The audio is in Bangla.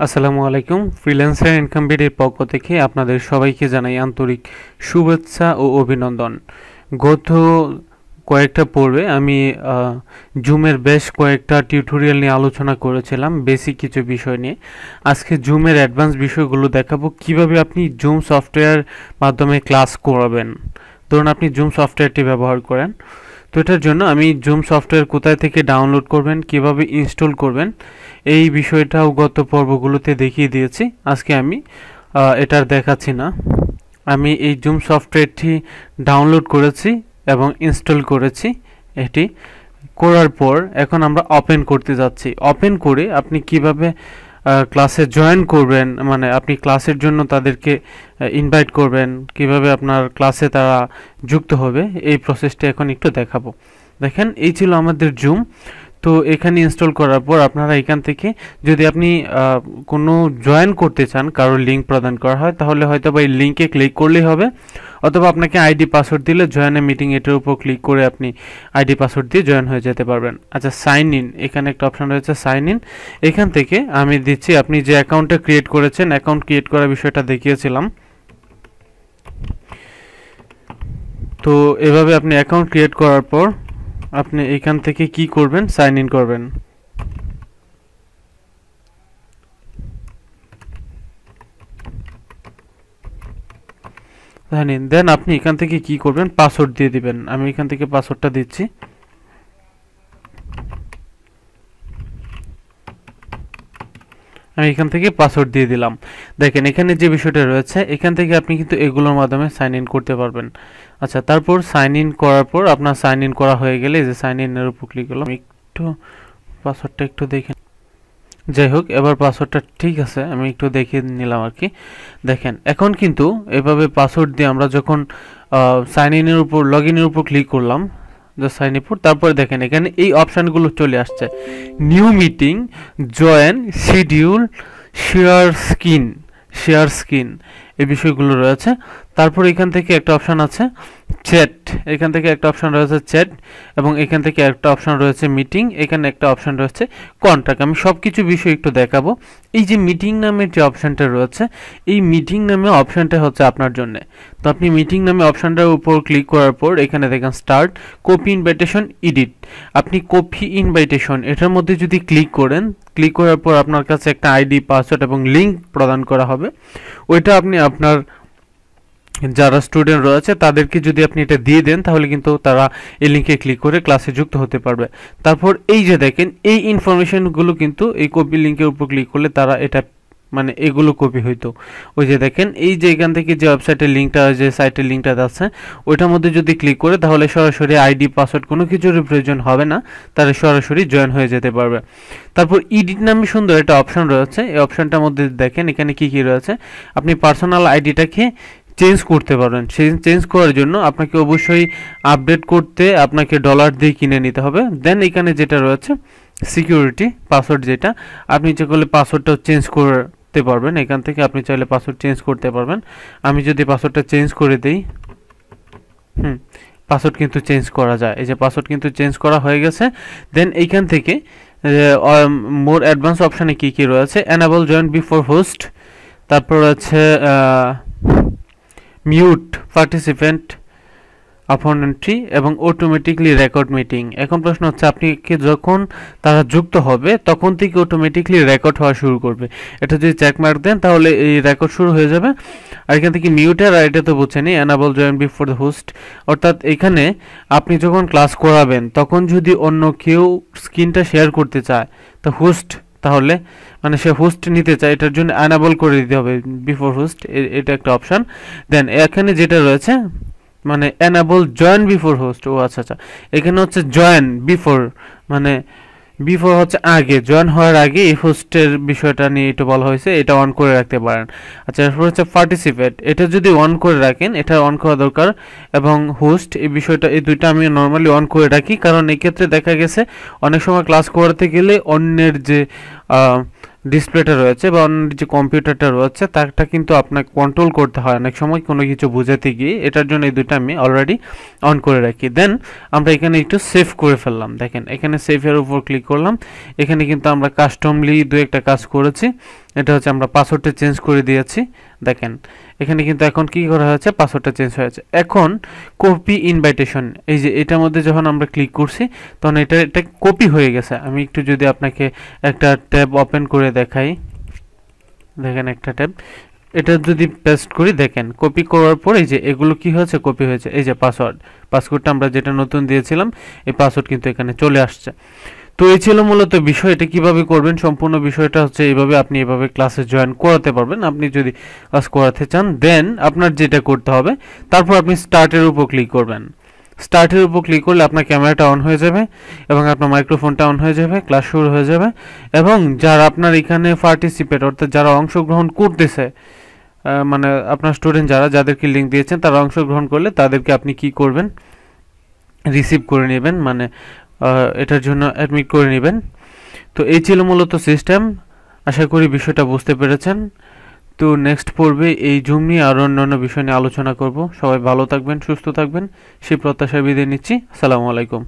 আসসালামু আলাইকুম। ফ্রিল্যান্সার ইনকাম বিডির পক্ষ থেকে আপনাদের সবাইকে জানাই আন্তরিক শুভেচ্ছা ও অভিনন্দন। গত কয়েকটা পর্বে আমি জুমের বেশ কয়েকটা টিউটোরিয়াল নিয়ে আলোচনা করেছিলাম, বেসিক কিছু বিষয় নিয়ে। আজকে জুমের অ্যাডভান্স বিষয়গুলো দেখাবো, কিভাবে আপনি জুম সফটওয়্যার মাধ্যমে ক্লাস করাবেন। ধরুন আপনি জুম সফটওয়্যারটি ব্যবহার করেন, তো এটার জন্য আমি জুম সফটওয়্যার কোথায় থেকে ডাউনলোড করবেন, কিভাবে ইনস্টল করবেন, এই বিষয়টাও গত পর্বগুলোতে দেখিয়ে দিয়েছি। আজকে আমি এটার দেখাচ্ছি না। আমি এই জুম সফটওয়্যারটি ডাউনলোড করেছি এবং ইনস্টল করেছি। এটি করার পর এখন আমরা ওপেন করতে যাচ্ছি। ওপেন করে আপনি কিভাবে ক্লাসে জয়েন করবেন, মানে আপনি ক্লাসের জন্য তাদেরকে ইনভাইট করবেন, কিভাবে আপনার ক্লাসে তারা যুক্ত হবে, এই প্রসেসটা এখন একটু দেখাবো। দেখেন, এই ছিল আমাদের জুম। তো এখানে ইনস্টল করার পর আপনারা এখান থেকে যদি আপনি কোনো জয়েন করতে চান, কারোর লিঙ্ক প্রদান করা হয়, তাহলে হয়তো বা এই লিঙ্কে ক্লিক করলেই হবে, অথবা আপনাকে আইডি পাসওয়ার্ড দিলে জয়েন এ মিটিং এটার উপর ক্লিক করে আপনি আইডি পাসওয়ার্ড দিয়ে জয়েন হয়ে যেতে পারবেন। আচ্ছা, সাইন ইন, এখানে একটা অপশন রয়েছে সাইন ইন। এখান থেকে আমি দিচ্ছি, আপনি যে অ্যাকাউন্টটা ক্রিয়েট করেছেন, অ্যাকাউন্ট ক্রিয়েট করার বিষয়টা দেখিয়েছিলাম। তো এভাবে আপনি অ্যাকাউন্ট ক্রিয়েট করার পর আপনি এখান থেকে কি করবেন, সাইন ইন করবেন। দেন আপনি এখান থেকে কি করবেন, পাসওয়ার্ড দিয়ে দিবেন। আমি এখান থেকে পাসওয়ার্ডটা দিচ্ছি। আমি এখান থেকে পাসওয়ার্ড দিয়ে দিলাম। দেখেন এখানে যে বিষয়টা রয়েছে, এখান থেকে আপনি কিন্তু এগুলোর মাধ্যমে সাইন ইন করতে পারবেন। আচ্ছা, তারপর সাইন ইন করার পর আপনার সাইন ইন করা হয়ে গেলে যে সাইন ইনের উপর ক্লিক করলাম, একটু পাসওয়ার্ডটা একটু দেখেন। যাই হোক, এবার পাসওয়ার্ডটা ঠিক আছে, আমি একটু দেখে নিলাম আর কি। দেখেন এখন কিন্তু এভাবে পাসওয়ার্ড দিয়ে আমরা যখন সাইন ইনের উপর, লগ ইনের উপর ক্লিক করলাম, সাইন ইন, তারপরে দেখেন এখানে এই অপশানগুলো চলে আসছে, new meeting, join, schedule, share screen, এই বিষয়গুলো রয়েছে। তারপর এখান থেকে একটা অপশান আছে চ্যাট, এখান থেকে একটা অপশান রয়েছে চ্যাট, এবং এখান থেকে একটা অপশান রয়েছে মিটিং, এখানে একটা অপশান রয়েছে কন্ট্যাক্ট। আমি সব কিছু বিষয় একটু দেখাবো। এই যে মিটিং নামের যে অপশানটা রয়েছে, এই মিটিং নামে অপশানটা হচ্ছে আপনার জন্য। তো আপনি মিটিং নামে অপশানটার উপর ক্লিক করার পর এখানে দেখেন স্টার্ট, কপি ইনভাইটেশন, এডিট। আপনি কপি ইনভাইটেশন এটার মধ্যে যদি ক্লিক করেন, ক্লিক করার পর আপনার কাছে একটা আইডি, পাসওয়ার্ড এবং লিঙ্ক প্রদান করা হবে। ওইটা আপনি আপনার যারা স্টুডেন্ট রয়েছে তাদেরকে যদি আপনি এটা দিয়ে দেন, তাহলে কিন্তু তারা এই লিঙ্কে ক্লিক করে ক্লাসে যুক্ত হতে পারবে। তারপর এই যে দেখেন, এই ইনফরমেশনগুলো কিন্তু এই কপি লিঙ্কের উপর ক্লিক করলে তারা এটা, মানে এগুলো কপি হইতো। ওই যে দেখেন, এই যে এখান থেকে যে ওয়েবসাইটের লিঙ্কটা, যে সাইটের লিঙ্কটা আছে, ওইটার মধ্যে যদি ক্লিক করে, তাহলে সরাসরি আইডি, পাসওয়ার্ড কোনো কিছুর প্রয়োজন হবে না, তারা সরাসরি জয়েন হয়ে যেতে পারবে। তারপর এডিট নামে সুন্দর একটা অপশন রয়েছে, এই অপশনটার মধ্যে দেখেন এখানে কি কি রয়েছে। আপনি পার্সোনাল আইডিটাকে চেঞ্জ করতে পারবেন। চেঞ্জ করার জন্য আপনাকে অবশ্যই আপডেট করতে আপনাকে ডলার দিয়ে কিনে নিতে হবে। দেন এখানে যেটা রয়েছে সিকিউরিটি পাসওয়ার্ড, যেটা আপনি ইচ্ছে করলে পাসওয়ার্ডটাও চেঞ্জ করতে পারবেন। এখান থেকে আপনি চাইলে পাসওয়ার্ড চেঞ্জ করতে পারবেন। আমি যদি পাসওয়ার্ডটা চেঞ্জ করে দিই, পাসওয়ার্ড কিন্তু চেঞ্জ করা যায়। এই যে পাসওয়ার্ড কিন্তু চেঞ্জ করা হয়ে গেছে। দেন এইখান থেকে মোর অ্যাডভান্স অপশানে কি কি রয়েছে, এনাবল জয়েন বিফোর হোস্ট, তারপর আছে মিউট পার্টিসিপেন্ট আপনটি এবং অটোমেটিকলি রেকর্ড মিটিং। এখন প্রশ্ন হচ্ছে, আপনি কি যখন তারা যুক্ত হবে তখন থেকে অটোমেটিকলি রেকর্ড হওয়া শুরু করবে। এটা যদি চেক মার্ক দেন তাহলে এই রেকর্ড শুরু হয়ে যাবে। আর এখান থেকে মিউটের, আর এটা তো বুঝছেনই, enable join before the host, অর্থাৎ এখানে আপনি যখন ক্লাস করাবেন তখন যদি অন্য কেউ স্ক্রিনটা শেয়ার করতে চায়, তো হোস্ট, তাহলে মানে সে হোস্ট নিতে চায়, এটার জন্য অ্যানাবল করে দিতে হবে বিফোর হোস্ট, এটা একটা অপশান। দেন এখানে যেটা রয়েছে, মানে এনাবল জয়েন বিফোর হোস্ট, ও আচ্ছা আচ্ছা, এখানে হচ্ছে জয়েন বিফোর, মানে বিফোর হচ্ছে আগে, জয়েন হওয়ার আগে এই হোস্টের বিষয়টা নিয়ে এটা বলা হয়েছে, এটা অন করে রাখতে পারেন। আচ্ছা, এরপর হচ্ছে পার্টিসিপেট, এটা যদি অন করে রাখেন, এটা অন করা দরকার। এবং হোস্ট, এই বিষয়টা, এই দুইটা আমি নর্মালি অন করে রাখি, কারণ এক্ষেত্রে দেখা গেছে অনেক সময় ক্লাস করাতে গেলে অন্যের যে ডিসপ্লেটা রয়েছে বা অন্য যে কম্পিউটারটা রয়েছে, তারটা কিন্তু আপনাকে কন্ট্রোল করতে হয় অনেক সময় কোনো কিছু বোঝাতে গিয়ে। এটার জন্য এই দুটো আমি অলরেডি অন করে রাখি। দেন আমরা এখানে একটু সেভ করে ফেললাম। দেখেন এখানে সেভের উপর ক্লিক করলাম। এখানে কিন্তু আমরা কাস্টমলি দু একটা কাজ করেছি। এটা হচ্ছে আমরা পাসওয়ার্ডটা চেঞ্জ করে দিয়েছি। দেখেন এখানে কিন্তু এখন কি করা হয়েছে, পাসওয়ার্ডটা চেঞ্জ হয়েছে। এখন কপি ইনভাইটেশন, এই যে এটার মধ্যে যখন আমরা ক্লিক করছি তখন এটা কপি হয়ে গেছে। আমি একটু যদি আপনাকে একটা ট্যাব ওপেন করে দেখাই, দেখেন একটা ট্যাব, এটা যদি পেস্ট করি দেখেন কপি করার পর এই যে এগুলো কি হয়েছে, কপি হয়েছে। এই যে পাসওয়ার্ডটা আমরা যেটা নতুন দিয়েছিলাম এই পাসওয়ার্ড কিন্তু এখানে চলে আসছে। তো এই ছিল মূলত বিষয়। এটা কিভাবে করবেন সম্পূর্ণ বিষয়টা হচ্ছে এইভাবে, আপনি এভাবে ক্লাসে জয়েন করাতে পারবেন। আপনি যদি ক্লাস করাতে চান দেন আপনার যেটা করতে হবে, তারপর আপনি স্টার্টের উপর ক্লিক করবেন। স্টার্টের উপর ক্লিক করলে আপনার ক্যামেরাটা অন হয়ে যাবে এবং আপনার মাইক্রোফোনটা অন হয়ে যাবে, ক্লাস শুরু হয়ে যাবে। এবং যারা আপনার এখানে পার্টিসিপেট অর্থাৎ যারা অংশগ্রহণ করতেছে, মানে আপনার স্টুডেন্ট যাদেরকে লিঙ্ক দিয়েছেন তারা অংশগ্রহণ করলে তাদেরকে আপনি কি করবেন, রিসিভ করে নেবেন, মানে এটার জন্য অ্যাডমিট করে নেবেন। তো এই ছিল মূলত সিস্টেম। আশা করি বিষয়টা বুঝতে পেরেছেন। তো নেক্সট পর্বে এই জুম নিয়ে আরও অন্যান্য বিষয় নিয়ে আলোচনা করব। সবাই ভালো থাকবেন, সুস্থ থাকবেন, সেই প্রত্যাশায় বিদায় নিচ্ছি। আসসালামু আলাইকুম।